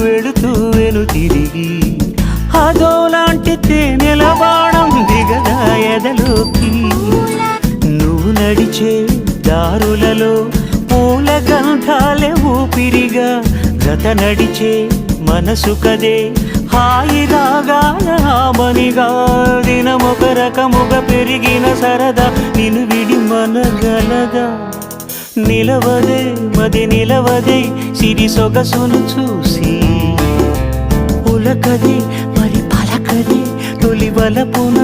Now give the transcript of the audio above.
వెళుతూ వెను తిరిగి అదోలాంటి తేనెల బాణం దిగదా ఎదలోకి నువ్వు నడిచే దారులలో పూల గంధాలే ఊపిరిగా గత నడిచే మనసు కదే హాయి రాగాల హామనిగా దినమొక రకముగా పెరిగిన సరదా నిన్ను విడి మనగలదా నిలవదే మది నిలవదే సిరి సొగసును చూసి ఉలకదే మరి పలకదే తొలి వలపున